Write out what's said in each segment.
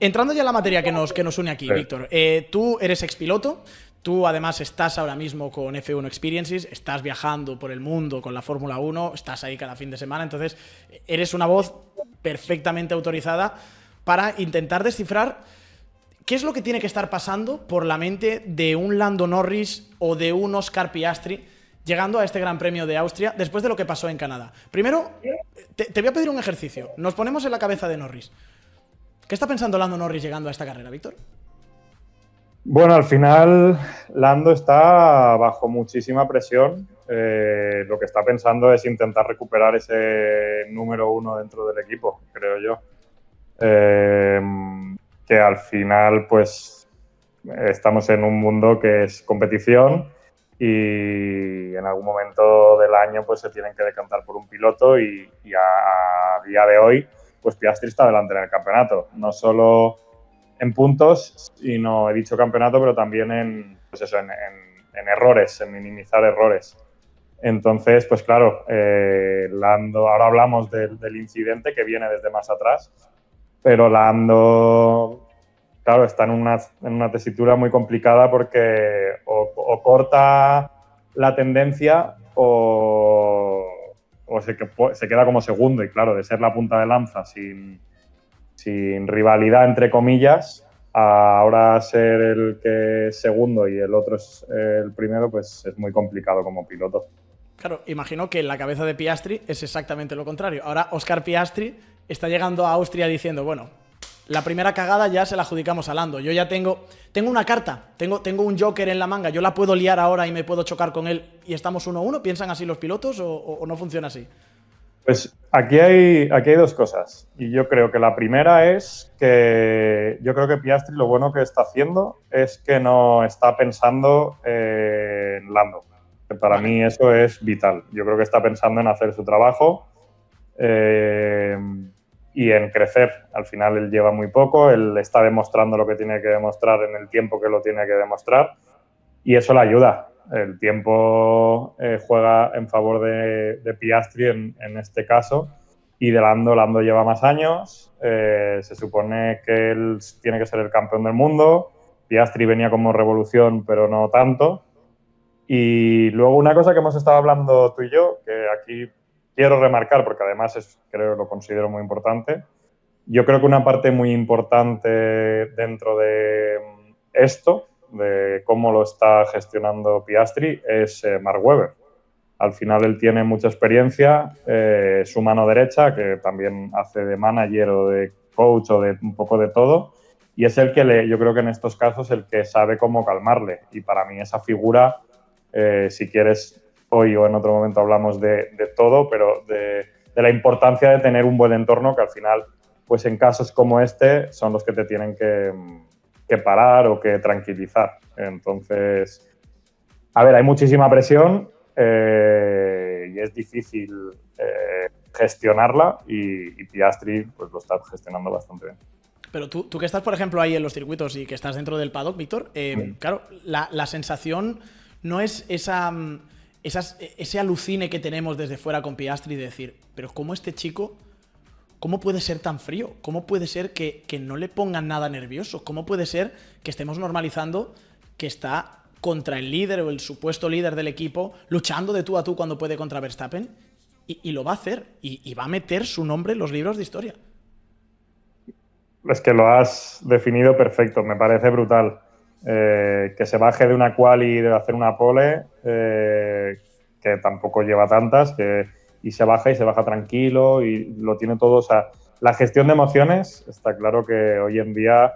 Entrando ya en la materia que nos une aquí, Sí. Víctor, tú eres expiloto, tú además estás ahora mismo con F1 Experiences, estás viajando por el mundo con la Fórmula 1, estás ahí cada fin de semana, entonces eres una voz perfectamente autorizada para intentar descifrar qué es lo que tiene que estar pasando por la mente de un Lando Norris o de un Oscar Piastri llegando a este Gran Premio de Austria después de lo que pasó en Canadá. Primero, te voy a pedir un ejercicio. Nos ponemos en la cabeza de Norris. ¿Qué está pensando Lando Norris llegando a esta carrera, Víctor? Bueno, al final Lando está bajo muchísima presión. Lo que está pensando es intentar recuperar ese número 1 dentro del equipo, creo yo. Que al final, pues, estamos en un mundo que es competición y en algún momento del año pues se tienen que decantar por un piloto y a día de hoy pues Piastri está delante en el campeonato, no solo en puntos, y no he dicho campeonato, pero también en, pues eso, en errores, en minimizar errores. Entonces, pues claro, Lando, ahora hablamos del incidente que viene desde más atrás, pero Lando, claro, está en una tesitura muy complicada porque o corta la tendencia o se queda como segundo. Y claro, de ser la punta de lanza sin rivalidad, entre comillas, a ahora ser el que es segundo y el otro es el primero, pues es muy complicado como piloto. Claro, imagino que en la cabeza de Piastri es exactamente lo contrario. Ahora Oscar Piastri está llegando a Austria diciendo, bueno, la primera cagada ya se la adjudicamos a Lando. Yo ya tengo una carta, tengo un Joker en la manga, yo la puedo liar ahora y me puedo chocar con él y estamos 1-1. ¿Piensan así los pilotos o no funciona así? Pues aquí hay dos cosas. Y yo creo que la primera es que yo creo que Piastri lo bueno que está haciendo es que no está pensando en Lando. Que para mí eso es vital. Yo creo que está pensando en hacer su trabajo y en crecer. Al final él lleva muy poco, él está demostrando lo que tiene que demostrar en el tiempo que lo tiene que demostrar y eso le ayuda. El tiempo juega en favor de Piastri en este caso y de Lando lleva más años, se supone que él tiene que ser el campeón del mundo, Piastri venía como revolución pero no tanto. Y luego una cosa que hemos estado hablando tú y yo, que aquí quiero remarcar porque además creo lo considero muy importante, yo creo que una parte muy importante dentro de esto, de cómo lo está gestionando Piastri, es Mark Webber. Al final él tiene mucha experiencia, su mano derecha, que también hace de manager o de coach o de un poco de todo, y es el que yo creo que en estos casos el que sabe cómo calmarle. Y para mí esa figura, si quieres, hoy o en otro momento hablamos de todo, pero de la importancia de tener un buen entorno que al final, pues en casos como este, son los que te tienen que parar o que tranquilizar. Entonces, a ver, hay muchísima presión y es difícil gestionarla y Piastri pues lo está gestionando bastante bien. Pero tú que estás, por ejemplo, ahí en los circuitos y que estás dentro del paddock, Víctor, claro, la sensación no es ese alucine que tenemos desde fuera con Piastri de decir, pero ¿cómo este chico, cómo puede ser tan frío? ¿Cómo puede ser que no le pongan nada nervioso? ¿Cómo puede ser que estemos normalizando que está contra el líder o el supuesto líder del equipo, luchando de tú a tú cuando puede contra Verstappen? Y lo va a hacer, y va a meter su nombre en los libros de historia. Es que lo has definido perfecto, me parece brutal. Que se baje de una quali de hacer una pole, que tampoco lleva tantas, y se baja tranquilo y lo tiene todo. O sea, la gestión de emociones, está claro que hoy en día,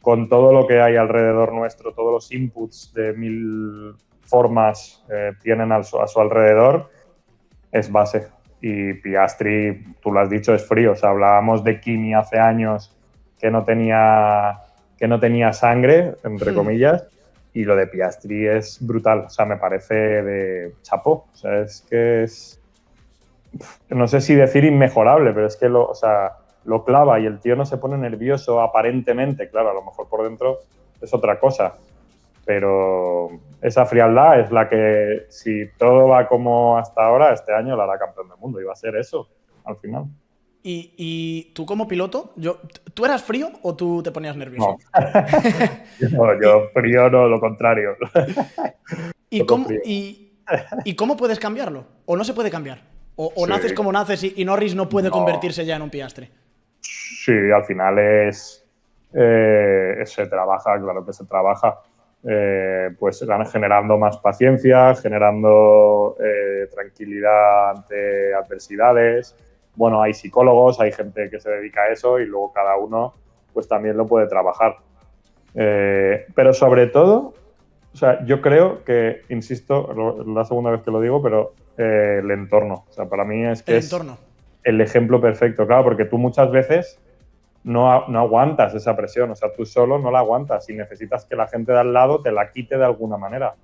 con todo lo que hay alrededor nuestro, todos los inputs de mil formas tienen a su alrededor, es base. Y Piastri, tú lo has dicho, es frío. O sea, hablábamos de Kimi hace años que no tenía sangre, entre comillas, y lo de Piastri es brutal. O sea, me parece de chapó. O sea, es que es... No sé si decir inmejorable, pero es que lo clava y el tío no se pone nervioso aparentemente. Claro, a lo mejor por dentro es otra cosa. Pero esa frialdad es la que, si todo va como hasta ahora, este año la hará campeón del mundo y va a ser eso al final. Y tú como piloto, ¿tú eras frío o tú te ponías nervioso? No. Yo frío no, lo contrario. ¿Y Poco cómo, frío. y cómo puedes cambiarlo? ¿O no se puede cambiar? ¿O Sí. naces como naces y Norris no puede No. convertirse ya en un Piastri? Sí, al final se trabaja, claro que se trabaja, pues generando más paciencia, generando tranquilidad ante adversidades. Bueno, hay psicólogos, hay gente que se dedica a eso y luego cada uno pues también lo puede trabajar. Pero sobre todo, o sea, yo creo que, insisto, la segunda vez que lo digo, pero el entorno. O sea, para mí es que El es entorno. el ejemplo perfecto, claro, porque tú muchas veces no aguantas esa presión, o sea, tú solo no la aguantas y necesitas que la gente de al lado te la quite de alguna manera.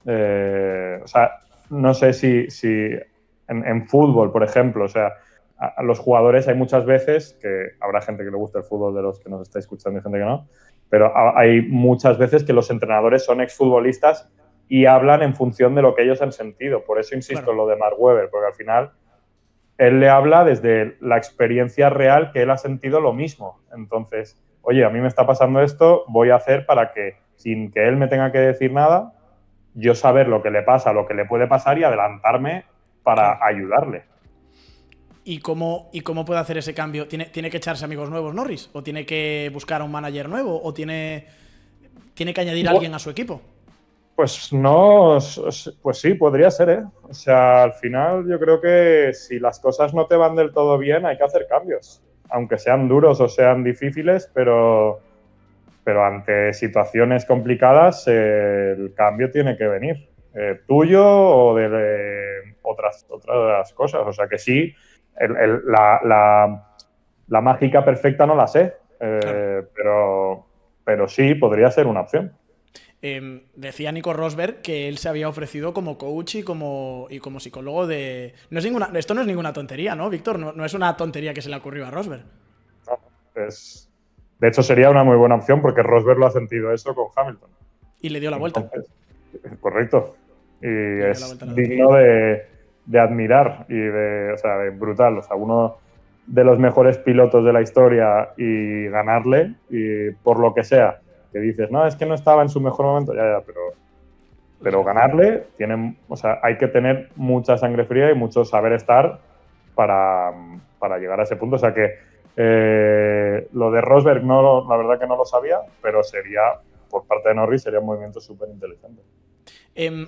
O sea, no sé si en fútbol, por ejemplo, o sea, a los jugadores hay muchas veces, que habrá gente que le gusta el fútbol de los que nos está escuchando y gente que no, pero hay muchas veces que los entrenadores son exfutbolistas y hablan en función de lo que ellos han sentido. Por eso insisto en lo de Mark Webber, porque al final él le habla desde la experiencia real que él ha sentido lo mismo. Entonces, oye, a mí me está pasando esto, voy a hacer para que, sin que él me tenga que decir nada, yo saber lo que le pasa, lo que le puede pasar y adelantarme para ayudarle. ¿Y cómo puede hacer ese cambio? ¿Tiene que echarse amigos nuevos Norris? ¿O tiene que buscar a un manager nuevo? ¿O tiene que añadir a alguien a su equipo? Pues no, pues sí, podría ser, ¿eh? O sea, al final yo creo que si las cosas no te van del todo bien, hay que hacer cambios. Aunque sean duros o sean difíciles, pero ante situaciones complicadas el cambio tiene que venir. Tuyo o de otras cosas. O sea que sí, la mágica perfecta no la sé, claro. pero sí, podría ser una opción. Decía Nico Rosberg que él se había ofrecido como coach y como psicólogo de... esto no es ninguna tontería, ¿no, Víctor? No es una tontería que se le ocurrió a Rosberg. No, de hecho, sería una muy buena opción porque Rosberg lo ha sentido eso con Hamilton. Y le dio la vuelta. Correcto. Y es digno de admirar y o sea, de brutal. O sea, uno de los mejores pilotos de la historia y ganarle, y por lo que sea, que dices, no, es que no estaba en su mejor momento, ya, pero ganarle, o sea, hay que tener mucha sangre fría y mucho saber estar para llegar a ese punto. O sea que lo de Rosberg la verdad que no lo sabía, pero por parte de Norris sería un movimiento súper inteligente.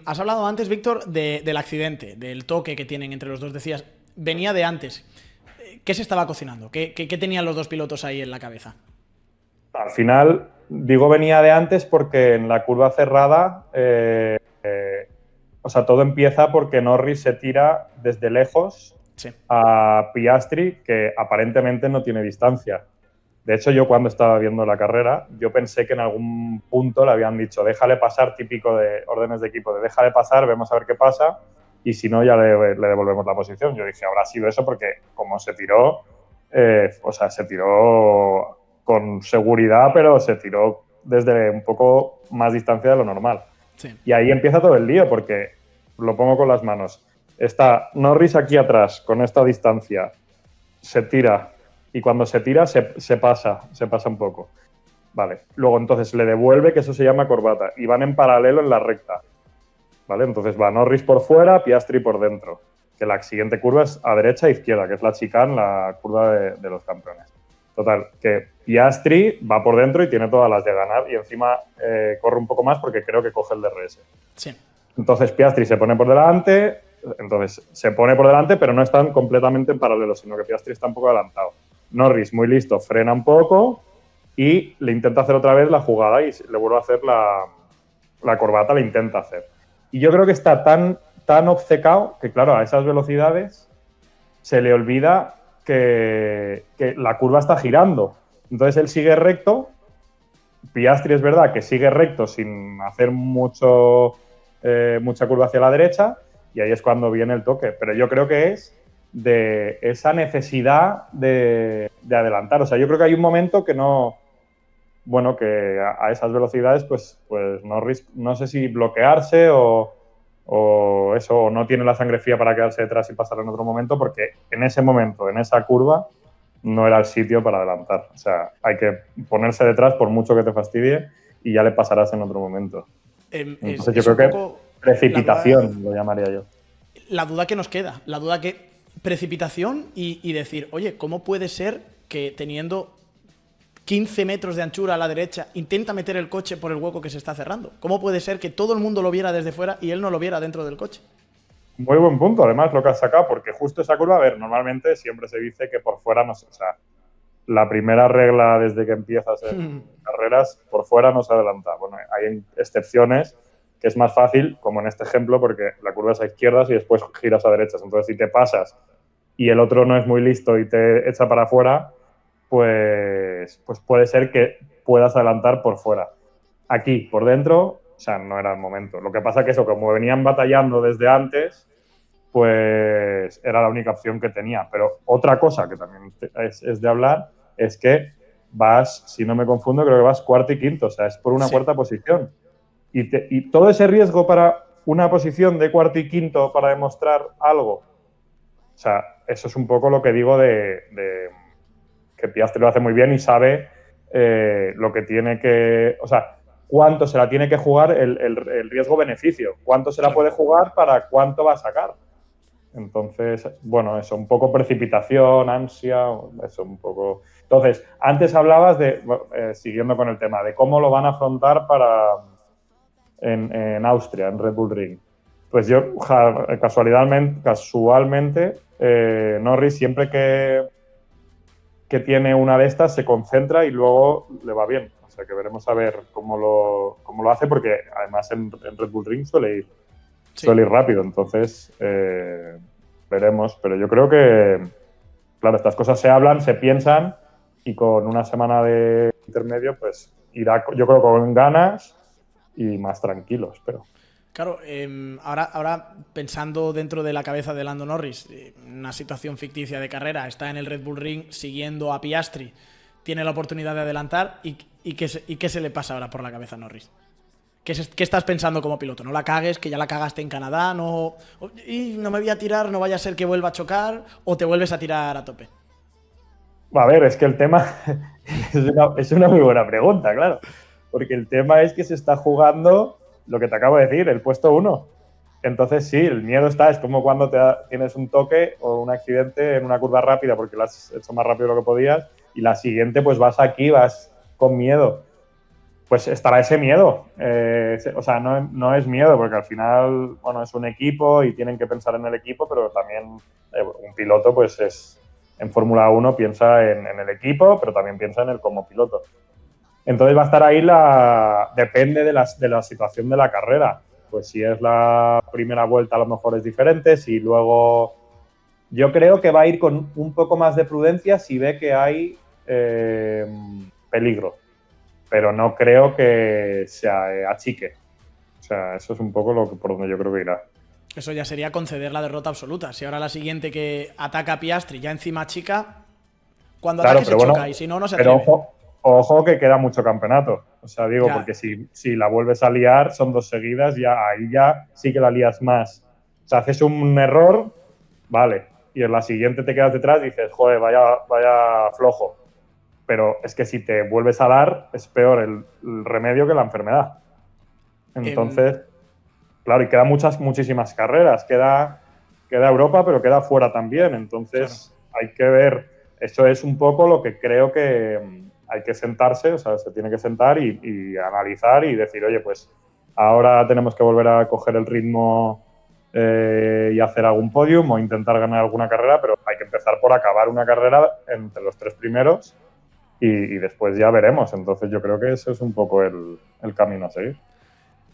Has hablado antes, Víctor, del accidente, del toque que tienen entre los dos. Decías, venía de antes. ¿Qué se estaba cocinando? ¿Qué tenían los dos pilotos ahí en la cabeza? Al final, digo venía de antes porque en la curva cerrada, o sea, todo empieza porque Norris se tira desde lejos a Piastri, que aparentemente no tiene distancia. De hecho, yo cuando estaba viendo la carrera, yo pensé que en algún punto le habían dicho déjale pasar, típico de órdenes de equipo, de déjale pasar, vemos a ver qué pasa, y si no ya le devolvemos la posición. Yo dije, habrá sido eso porque como se tiró, o sea, se tiró con seguridad, pero se tiró desde un poco más distancia de lo normal. Sí. Y ahí empieza todo el lío porque, lo pongo con las manos, está Norris aquí atrás con esta distancia, se tira y cuando se tira se pasa un poco. Vale. Luego entonces le devuelve, que eso se llama corbata, y van en paralelo en la recta. ¿Vale? Entonces va Norris por fuera, Piastri por dentro. Que la siguiente curva es a derecha e izquierda, que es la chicane, la curva de los campeones. Total, que Piastri va por dentro y tiene todas las de ganar y encima corre un poco más porque creo que coge el DRS. Sí. Entonces Piastri se pone por delante, pero no están completamente en paralelo, sino que Piastri está un poco adelantado. Norris, muy listo, frena un poco y le intenta hacer otra vez la jugada y le vuelve a hacer la corbata, le intenta hacer. Y yo creo que está tan obcecado que, claro, a esas velocidades se le olvida que la curva está girando. Entonces él sigue recto. Piastri es verdad que sigue recto sin hacer mucha curva hacia la derecha y ahí es cuando viene el toque. Pero yo creo que es de esa necesidad de adelantar. O sea, yo creo que hay un momento que no... Bueno, que a esas velocidades, pues Norris, no sé si bloquearse o o eso, o no tiene la sangre fría para quedarse detrás y pasar en otro momento, porque en ese momento, en esa curva, no era el sitio para adelantar. O sea, hay que ponerse detrás por mucho que te fastidie y ya le pasarás en otro momento. Entonces yo es un creo que poco precipitación lo llamaría yo. la duda que nos queda, la duda que precipitación y decir, oye, ¿cómo puede ser que teniendo 15 metros de anchura a la derecha intenta meter el coche por el hueco que se está cerrando? ¿Cómo puede ser que todo el mundo lo viera desde fuera y él no lo viera dentro del coche? Muy buen punto, además, lo que has sacado, porque justo esa curva, a ver, normalmente siempre se dice que por fuera no se... O sea, la primera regla desde que empiezas en carreras, por fuera no se adelanta. Bueno, hay excepciones que es más fácil, como en este ejemplo, porque la curva es a izquierdas y después giras a derechas. Entonces, si te pasas y el otro no es muy listo y te echa para afuera, pues puede ser que puedas adelantar por fuera. Aquí, por dentro, o sea, no era el momento. Lo que pasa que eso, como venían batallando desde antes, pues era la única opción que tenía. Pero otra cosa que también es de hablar es que vas, si no me confundo, creo que vas cuarto y quinto, o sea, es por una cuarta posición. Y todo ese riesgo para una posición de cuarto y quinto para demostrar algo, o sea, eso es un poco lo que digo de que Piastri lo hace muy bien y sabe lo que tiene que... O sea, cuánto se la tiene que jugar el riesgo-beneficio, cuánto se la puede jugar para cuánto va a sacar. Entonces, bueno, eso, un poco precipitación, ansia, eso un poco... Entonces, antes hablabas de, siguiendo con el tema, de cómo lo van a afrontar en Austria, en Red Bull Ring. Pues yo, casualmente, Norris siempre que tiene una de estas se concentra y luego le va bien. O sea, que veremos a ver cómo lo hace, porque además en Red Bull Ring suele ir rápido. Entonces, veremos. Pero yo creo que, claro, estas cosas se hablan, se piensan y con una semana de intermedio, pues irá, yo creo, con ganas y más tranquilos, pero... Claro, ahora pensando dentro de la cabeza de Lando Norris, una situación ficticia de carrera, está en el Red Bull Ring siguiendo a Piastri, tiene la oportunidad de adelantar y ¿qué se le pasa ahora por la cabeza a Norris? ¿Qué estás pensando como piloto? No la cagues, que ya la cagaste en Canadá, y no me voy a tirar, no vaya a ser que vuelva a chocar, o te vuelves a tirar a tope. A ver, es que el tema es una muy buena pregunta, claro, porque el tema es que se está jugando lo que te acabo de decir, el puesto 1. Entonces sí, el miedo está, es como cuando tienes un toque o un accidente en una curva rápida porque lo has hecho más rápido de lo que podías y la siguiente pues vas con miedo. Pues estará ese miedo. O sea, no es miedo porque al final, bueno, es un equipo y tienen que pensar en el equipo, pero también un piloto pues en Fórmula 1 piensa en el equipo, pero también piensa en él como piloto. Entonces va a estar ahí depende de la situación de la carrera. Pues si es la primera vuelta a lo mejor es diferente, si luego... Yo creo que va a ir con un poco más de prudencia si ve que hay peligro, pero no creo que se achique. O sea, eso es un poco por donde yo creo que irá. Eso ya sería conceder la derrota absoluta. Si ahora la siguiente que ataca a Piastri ya encima chica, cuando ataque se choca y si no, no se atreve. Pero ojo que queda mucho campeonato. O sea, digo, ya. Porque si la vuelves a liar, son 2 seguidas, ahí ya sí que la lías más. O sea, haces un error, vale, y en la siguiente te quedas detrás y dices, joder, vaya flojo. Pero es que si te vuelves a dar, es peor el remedio que la enfermedad. Entonces, claro, y quedan muchísimas carreras. Queda Europa, pero queda fuera también. Entonces, claro, hay que ver. Eso es un poco lo que creo que hay que sentarse, o sea, se tiene que sentar y analizar y decir, oye, pues ahora tenemos que volver a coger el ritmo y hacer algún podium o intentar ganar alguna carrera, pero hay que empezar por acabar una carrera entre los 3 primeros y después ya veremos. Entonces yo creo que ese es un poco el camino a seguir.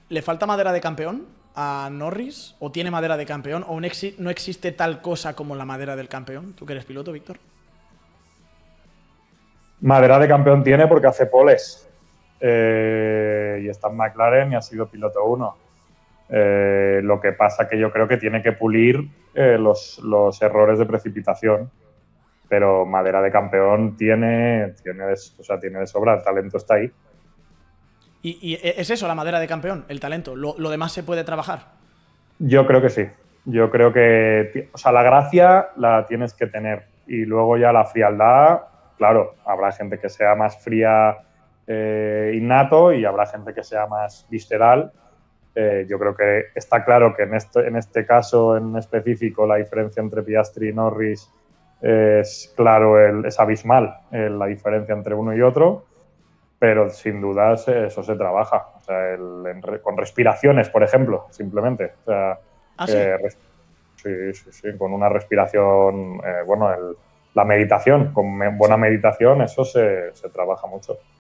¿Le falta madera de campeón a Norris? ¿O tiene madera de campeón? ¿O no existe tal cosa como la madera del campeón? ¿Tú que eres piloto, Víctor? Madera de campeón tiene porque hace poles. Y está en McLaren y ha sido piloto 1. Lo que pasa que yo creo que tiene que pulir los errores de precipitación. Pero madera de campeón tiene de sobra, el talento está ahí. ¿Y es eso la madera de campeón, el talento? ¿Lo demás se puede trabajar? Yo creo que sí. Yo creo que, o sea, la gracia la tienes que tener y luego ya la frialdad, claro, habrá gente que sea más fría innato y habrá gente que sea más visceral. Yo creo que está claro que en este caso en específico la diferencia entre Piastri y Norris es claro, es abismal la diferencia entre uno y otro, pero sin dudas eso se trabaja. O sea, con respiraciones, por ejemplo, simplemente. O sea, ¿Ah, sí? sí, con una respiración, bueno, la meditación, con buena meditación, eso se trabaja mucho.